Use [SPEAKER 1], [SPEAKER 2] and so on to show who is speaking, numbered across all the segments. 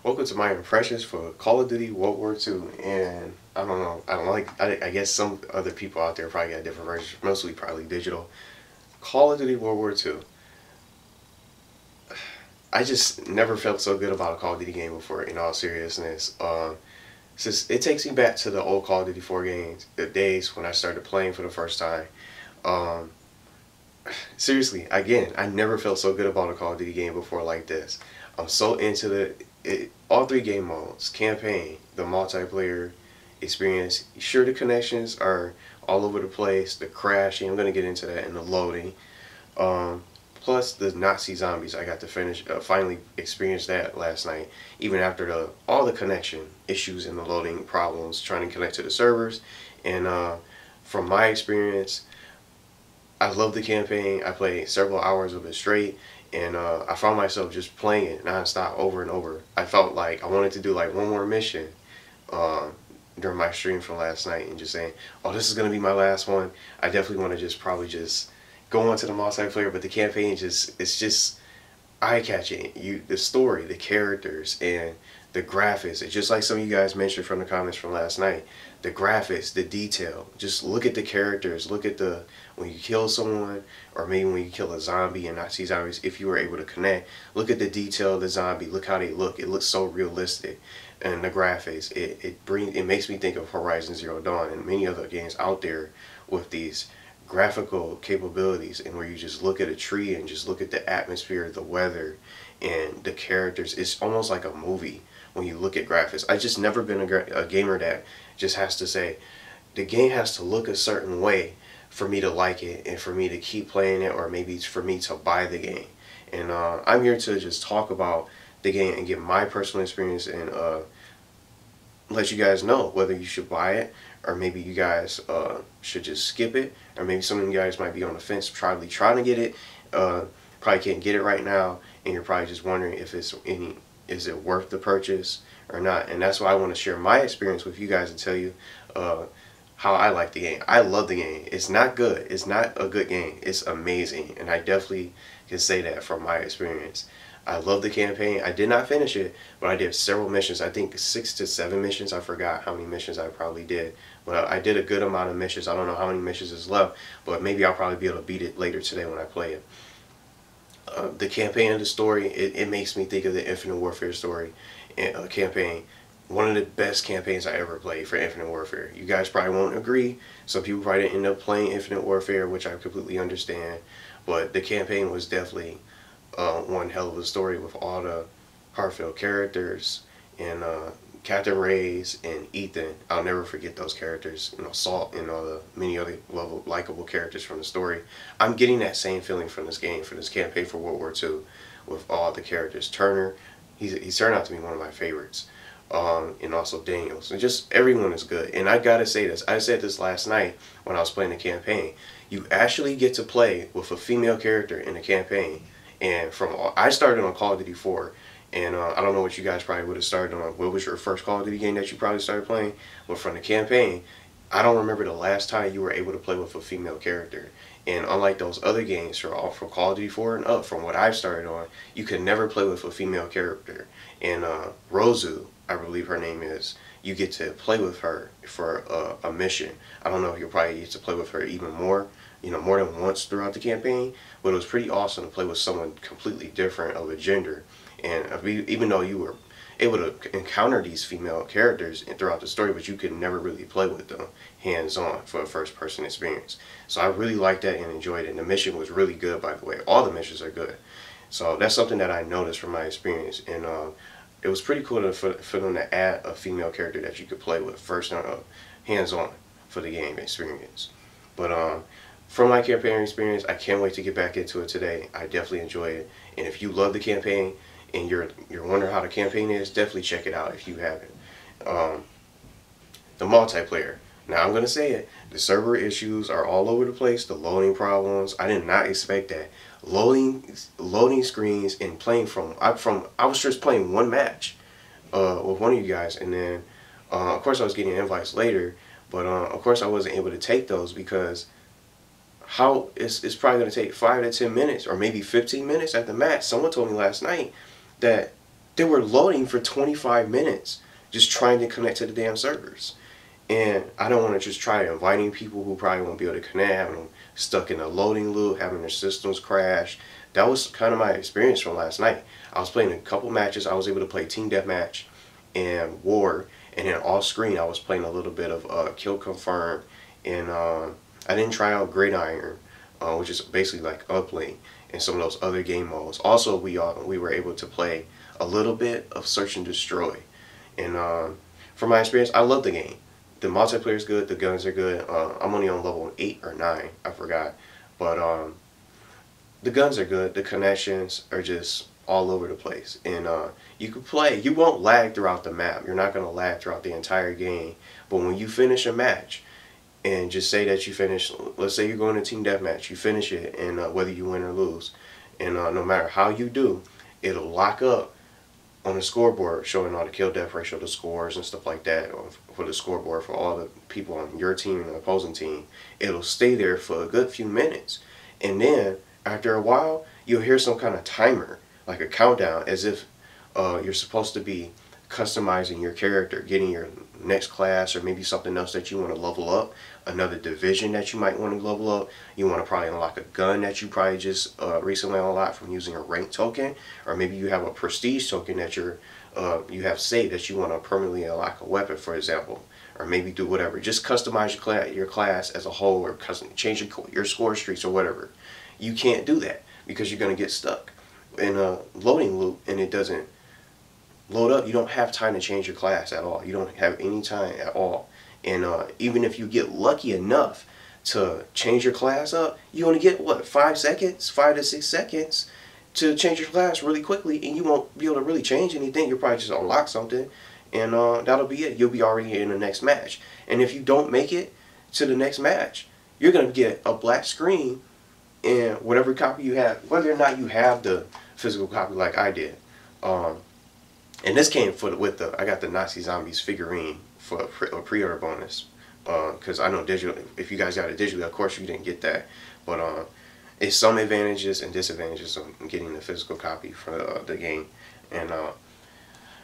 [SPEAKER 1] Welcome to my impressions for Call of Duty World War II. And I don't know, I guess some other people out there probably got different versions, mostly probably digital. Call of Duty World War II. I just never felt so good about a Call of Duty game before, in all seriousness. Since it takes me back to the old Call of Duty 4 games, the days when I started playing for the first time. Um, Seriously, again, I never felt so good about a Call of Duty game before like this. I'm so into all three game modes, campaign, the multiplayer experience. Sure, the connections are all over the place, the crashing, I'm going to get into that, and the loading. Um, Plus the Nazi zombies, I got to finally experience that last night, even after all the connection issues and the loading problems trying to connect to the servers. And from my experience, I love the campaign. I played several hours of it straight, and I found myself just playing it nonstop over and over. I felt like I wanted to do like one more mission um, during my stream from last night, and just saying, "Oh, this is gonna be my last one." I definitely want to just probably just go on to the multiplayer, but the campaign it's just eye-catching. The story, the characters, and the graphics. It's just like some of you guys mentioned from the comments from last night. The graphics, the detail. Just look at the characters. Look at when you kill someone, or maybe when you kill a zombie and not see zombies. If you were able to connect, look at the detail of the zombie. Look how they look. It looks so realistic, and the graphics. It makes me think of Horizon Zero Dawn and many other games out there with these graphical capabilities, and where you just look at a tree and just look at the atmosphere, the weather, and the characters. It's almost like a movie when you look at graphics. I just never been a gamer that just has to say the game has to look a certain way for me to like it and for me to keep playing it, or maybe it's for me to buy the game. And I'm here to just talk about the game and give my personal experience, and let you guys know whether you should buy it, or maybe you guys should just skip it, or maybe some of you guys might be on the fence, probably trying to get it, probably can't get it right now, and you're probably just wondering if is it worth the purchase or not. And that's why I want to share my experience with you guys and tell you how I like the game. I love the game. It's not good. It's not a good game. It's amazing, and I definitely can say that from my experience. I love the campaign. I did not finish it, but I did several missions. I think 6 to 7 missions. I forgot how many missions I probably did. But I did a good amount of missions. I don't know how many missions is left, but maybe I'll probably be able to beat it later today when I play it. The campaign of the story, it makes me think of the Infinite Warfare story and campaign. One of the best campaigns I ever played for Infinite Warfare. You guys probably won't agree. Some people probably didn't end up playing Infinite Warfare, which I completely understand. But the campaign was definitely one hell of a story, with all the heartfelt characters, and Captain Reyes and Ethan. I'll never forget those characters. Salt and all the many other likable characters from the story. I'm getting that same feeling from this game, for this campaign for World War II, with all the characters. Turner, he's turned out to be one of my favorites. And also Daniels. And just everyone is good. And I gotta say this. I said this last night when I was playing the campaign. You actually get to play with a female character in the campaign. And I started on Call of Duty 4, and I don't know what you guys probably would have started on. What was your first Call of Duty game that you probably started playing? But from the campaign, I don't remember the last time you were able to play with a female character. And unlike those other games from Call of Duty 4 and up, from what I've started on, you could never play with a female character. And Rozu, I believe her name is, you get to play with her for a mission. I don't know if you'll probably get to play with her even more, more than once throughout the campaign, but it was pretty awesome to play with someone completely different of a gender. And even though you were able to encounter these female characters throughout the story, but you could never really play with them hands-on for a first-person experience. So I really liked that and enjoyed it. And the mission was really good, by the way. All the missions are good. So that's something that I noticed from my experience. And it was pretty cool for them to add a female character that you could play with first hands-on for the game experience. But from my campaign experience, I can't wait to get back into it today. I definitely enjoy it. And if you love the campaign and you're wondering how the campaign is, definitely check it out if you haven't. The multiplayer. Now I'm gonna say it. The server issues are all over the place. The loading problems. I did not expect that. Loading screens and playing I was just playing one match with one of you guys, and then of course I was getting invites later, but of course I wasn't able to take those because it's probably going to take 5 to 10 minutes or maybe 15 minutes at the max. Someone told me last night that They were loading for 25 minutes just trying to connect to the damn servers. And I don't want to just try inviting people who probably won't be able to connect, having them stuck in a loading loop, having their systems crash. That was kind of my experience from last night. I was playing a couple matches. I was able to play Team Deathmatch and War, and then off screen I was playing a little bit of Kill Confirm, and I didn't try out Gridiron, which is basically like Uplink, and some of those other game modes. Also, we were able to play a little bit of Search and Destroy, and from my experience, I love the game. The multiplayer is good. The guns are good. I'm only on level 8 or 9. I forgot. But the guns are good. The connections are just all over the place. And you can play. You won't lag throughout the map. You're not going to lag throughout the entire game. But when you finish a match, and just say that you finish, let's say you're going to Team Deathmatch, you finish it, and whether you win or lose, and no matter how you do, it'll lock up on the scoreboard, showing all the kill death ratio, the scores and stuff like that, or for the scoreboard for all the people on your team and the opposing team. It'll stay there for a good few minutes, and then after a while you'll hear some kind of timer, like a countdown, as if you're supposed to be customizing your character, getting your next class, or maybe something else that you want to level up, another division that you might want to level up. You want to probably unlock a gun that you probably just recently unlocked from using a rank token, or maybe you have a prestige token that you have saved that you want to permanently unlock a weapon, for example, or maybe do whatever. Just customize your class as a whole, or change your score streaks or whatever. You can't do that because you're going to get stuck in a loading loop, and it doesn't load up. You don't have time to change your class at all. You don't have any time at all. And even if you get lucky enough to change your class up, you only get, what, 5 seconds, 5 to 6 seconds to change your class really quickly, and you won't be able to really change anything. You'll probably just unlock something, and that'll be it. You'll be already in the next match. And if you don't make it to the next match, you're going to get a black screen, and whatever copy you have, whether or not you have the physical copy like I did, and this came I got the Nazi Zombies figurine for a pre-order bonus, because I know digital, if you guys got it digitally, of course you didn't get that, but it's some advantages and disadvantages of getting the physical copy for the game. And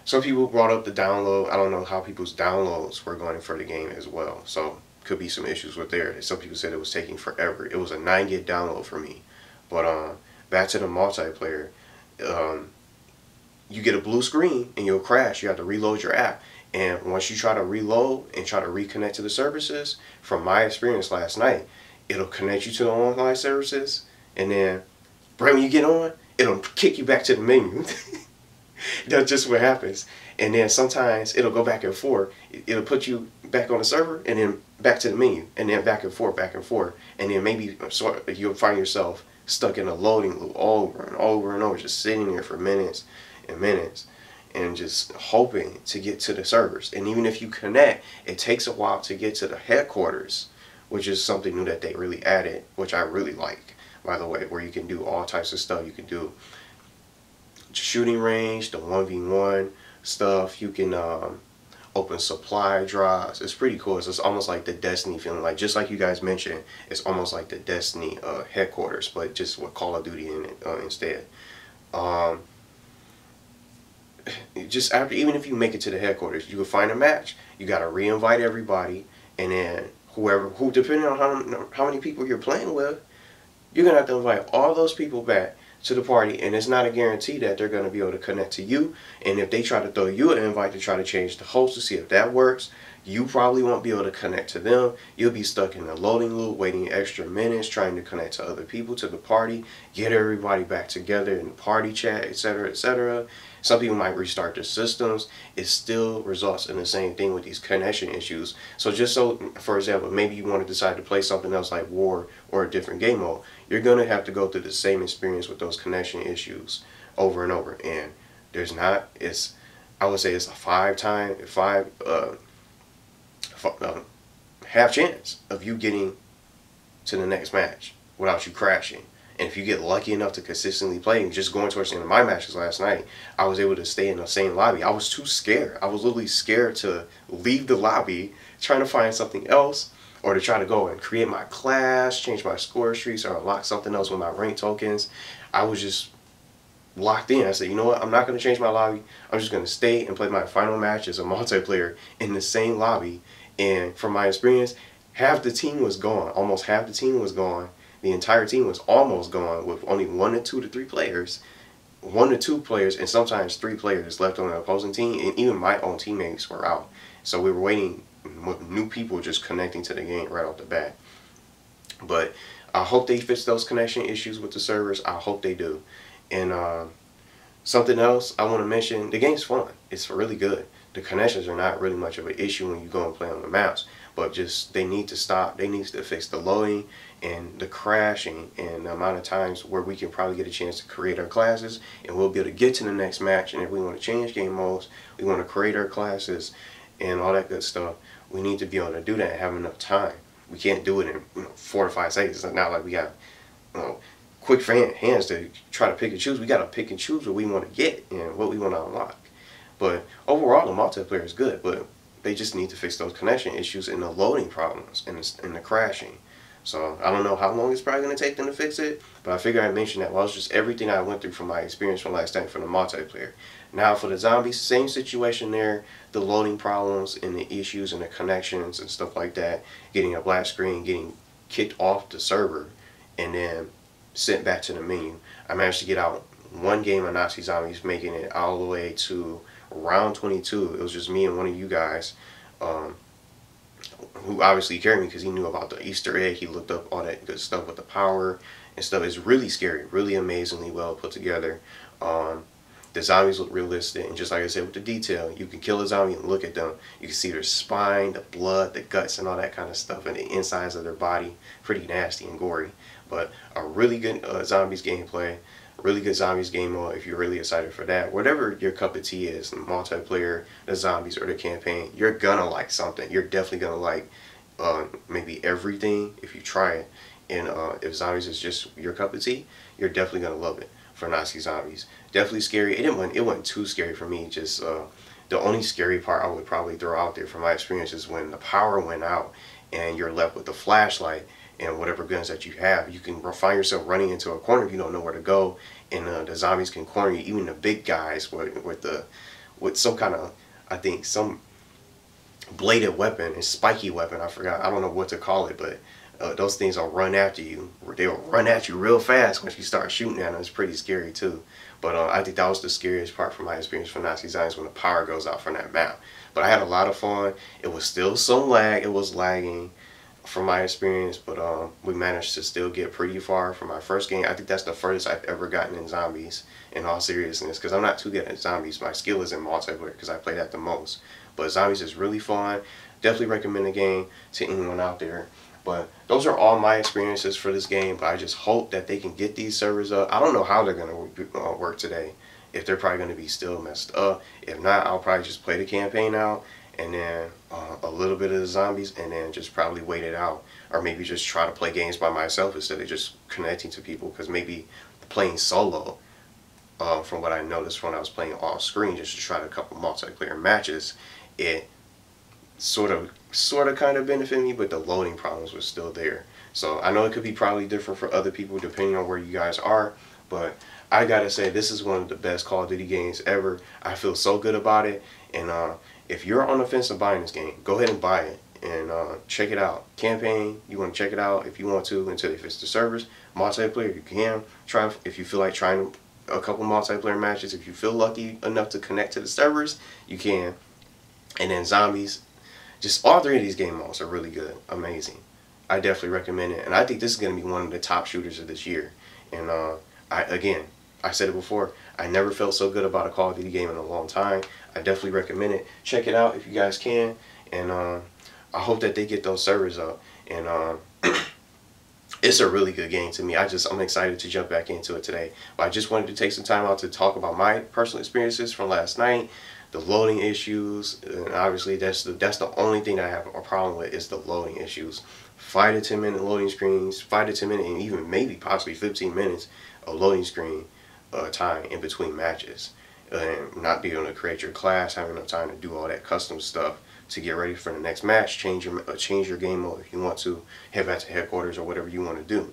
[SPEAKER 1] some people brought up the download. I don't know how people's downloads were going for the game as well, so could be some issues with there. Some people said it was taking forever. It was a 9 gig download for me. But back to the multiplayer, you get a blue screen and you'll crash. You have to reload your app. And once you try to reload and try to reconnect to the services, from my experience last night, it'll connect you to the online services, and then right when you get on, it'll kick you back to the menu. That's just what happens. And then sometimes it'll go back and forth. It'll put you back on the server and then back to the menu, and then back and forth, and then maybe you'll find yourself stuck in a loading loop over and over and over, just sitting there for minutes and minutes, and just hoping to get to the servers. And even if you connect, it takes a while to get to the headquarters, which is something new that they really added, which I really like, by the way, where you can do all types of stuff. You can do shooting range, the 1v1 stuff. You can open supply drops. It's pretty cool. It's almost like the Destiny feeling, like just like you guys mentioned, it's almost like the Destiny headquarters, but just with Call of Duty in it instead. Just after, even if you make it to the headquarters, you can find a match. You got to re-invite everybody, and then who depending on how many people you're playing with, you're gonna have to invite all those people back to the party, and it's not a guarantee that they're going to be able to connect to you. And if they try to throw you an invite to try to change the host to see if that works, you probably won't be able to connect to them. You'll be stuck in a loading loop, waiting extra minutes, trying to connect to other people to the party, get everybody back together in the party chat, etc., etc. Some people might restart their systems. It still results in the same thing with these connection issues. So just so, for example, maybe you want to decide to play something else like War or a different game mode, you're going to have to go through the same experience with those connection issues over and over. And there's not, I would say it's a half chance of you getting to the next match without you crashing. And if you get lucky enough to consistently play, just going towards the end of my matches last night, I was able to stay in the same lobby. I was too scared. I was literally scared to leave the lobby, trying to find something else, or to try to go and create my class, change my score streaks, or unlock something else with my rank tokens. I was just locked in. I said, you know what? I'm not going to change my lobby. I'm just going to stay and play my final match as a multiplayer in the same lobby. And from my experience, half the team was gone. Almost half the team was gone. The entire team was almost gone with only 1 to 2 to 3 players. 1 to 2 players and sometimes 3 players left on the opposing team. And even my own teammates were out. So we were waiting with new people just connecting to the game right off the bat. But I hope they fix those connection issues with the servers. I hope they do. And something else I want to mention, the game's fun. It's really good. The connections are not really much of an issue when you go and play on the maps. But just, they need to stop. They need to fix the loading and the crashing and the amount of times where we can probably get a chance to create our classes and we'll be able to get to the next match. And if we want to change game modes, we want to create our classes and all that good stuff, we need to be able to do that and have enough time. We can't do it in 4 to 5 seconds. It's not like we got quick hands to try to pick and choose. We got to pick and choose what we want to get and what we want to unlock. But overall, the multiplayer is good, but they just need to fix those connection issues and the loading problems and the crashing. So I don't know how long it's probably going to take them to fix it, but I figured I'd mention that. Well, it's just everything I went through from my experience from last time for the multiplayer. Now for the zombies, same situation there. The loading problems and the issues and the connections and stuff like that. Getting a black screen, getting kicked off the server, and then sent back to the menu. I managed to get out one game of Nazi Zombies, making it all the way to round 22. It was just me and one of you guys, who obviously carried me because he knew about the Easter egg. He looked up all that good stuff with the power and stuff. It's really scary, really amazingly well put together. The zombies look realistic, and just like I said with the detail, you can kill a zombie and look at them. You can see their spine, the blood, the guts, and all that kind of stuff, and the insides of their body. Pretty nasty and gory, but a really good zombies gameplay. Really good zombies game mode if you're really excited for that. Whatever your cup of tea is, the multiplayer, the zombies, or the campaign, you're gonna like something. You're definitely gonna like maybe everything if you try it. And if zombies is just your cup of tea, you're definitely gonna love it for Nazi Zombies. Definitely scary. It wasn't too scary for me. Just the only scary part I would probably throw out there from my experience is when the power went out and you're left with the flashlight and whatever guns that you have. You can find yourself running into a corner if you don't know where to go, and the zombies can corner you. Even the big guys with some kind of, I think, some bladed weapon and spiky weapon. I forgot. I don't know what to call it, but those things will run after you. They'll run at you real fast once you start shooting at them. It's pretty scary too. But I think that was the scariest part from my experience for Nazi Zombies, when the power goes out from that map. But I had a lot of fun. It was still some lag. It was lagging from my experience, but we managed to still get pretty far from my first game. I think that's the furthest I've ever gotten in zombies, in all seriousness, because I'm not too good at zombies. My skill is in multiplayer because I play that the most. But zombies is really fun. Definitely recommend the game to anyone out there. But those are all my experiences for this game, but I just hope that they can get these servers up. I don't know how they're going to work today, if they're probably going to be still messed up. If not, I'll probably just play the campaign out, and then a little bit of the zombies, and then just probably wait it out. Or maybe just try to play games by myself instead of just connecting to people, because maybe playing solo, from what I noticed when I was playing off screen just to try a couple multiplayer matches, it sort of kind of benefited me, but the loading problems were still there. So I know it could be probably different for other people depending on where you guys are, but I gotta say, this is one of the best Call of Duty games ever. I feel so good about it, and if you're on the fence of buying this game, go ahead and buy it and check it out. Campaign, you want to check it out if you want to until it fits the servers. Multiplayer, you can try if you feel like trying a couple multiplayer matches. If you feel lucky enough to connect to the servers, you can. And then zombies, just all three of these game modes are really good, amazing. I definitely recommend it, and I think this is going to be one of the top shooters of this year. And I said it before, I never felt so good about a Call of Duty game in a long time. I definitely recommend it. Check it out if you guys can, and I hope that they get those servers up. And it's a really good game to me. I'm excited to jump back into it today. But I just wanted to take some time out to talk about my personal experiences from last night, the loading issues, and obviously that's the only thing that I have a problem with is the loading issues. 5 to 10 minute loading screens, 5 to 10 minute, and even maybe possibly 15 minutes of loading screen time in between matches, and not being able to create your class, having enough time to do all that custom stuff to get ready for the next match, change your game mode if you want to, head back to headquarters or whatever you want to do.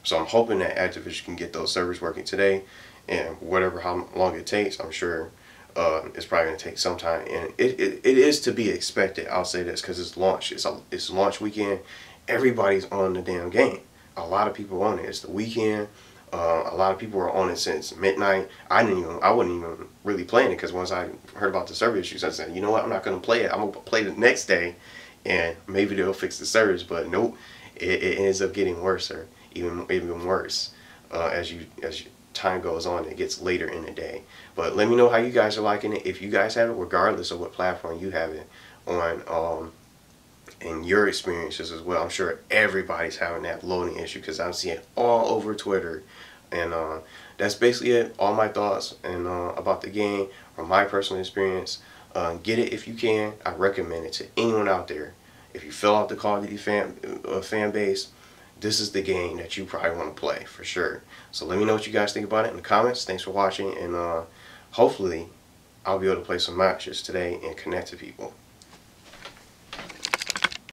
[SPEAKER 1] So I'm hoping that Activision can get those servers working today, and whatever how long it takes, I'm sure it's probably going to take some time, and it is to be expected. I'll say this because it's launch. It's launch weekend. Everybody's on the damn game. A lot of people on it. It's the weekend. A lot of people were on it since midnight. I wasn't even really playing it because once I heard about the server issues, I said, you know what, I'm not going to play it. I'm going to play the next day, and maybe they'll fix the servers. But nope, it ends up getting worse, or even worse as time goes on. It gets later in the day. But let me know how you guys are liking it. If you guys have it, regardless of what platform you have it on. And your experiences as well. I'm sure everybody's having that loading issue because I'm seeing it all over Twitter. And that's basically it. All my thoughts and about the game from my personal experience. Get it if you can. I recommend it to anyone out there. If you fill out the Call of Duty fan base, this is the game that you probably want to play for sure. So let me know what you guys think about it in the comments. Thanks for watching, and hopefully I'll be able to play some matches today and connect to people.